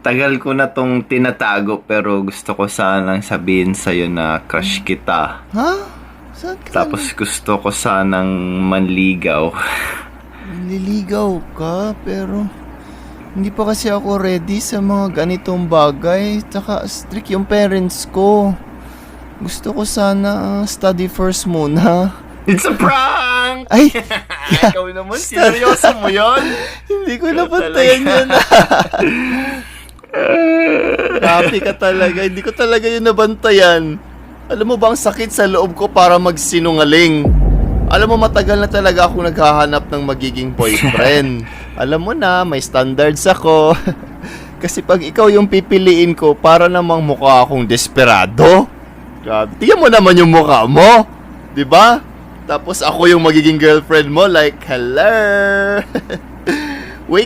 Tagal ko na tong tinatago pero gusto ko sanang sabihin sa'yo na crush kita. Ha? Saan ka Tapos gusto ko sanang manligaw. nililigaw ka, pero hindi pa kasi ako ready sa mga ganitong bagay. Tsaka strict yung parents ko. Gusto ko sana study first muna. It's a prank! Ay, Ikaw naman, seryoso mo yun? hindi ko napantayan yun. Happy ka talaga. Hindi ko talaga yun nabantayan. Alam mo ba ang sakit sa loob ko para magsinungaling? Alam mo, matagal na talaga ako naghahanap ng magiging boyfriend. Alam mo na, may standards ako. Kasi pag ikaw yung pipiliin ko, para namang mukha akong desperado. Grabe. Tingnan mo naman yung mukha mo. 'Di ba? Tapos ako yung magiging girlfriend mo, like, hello.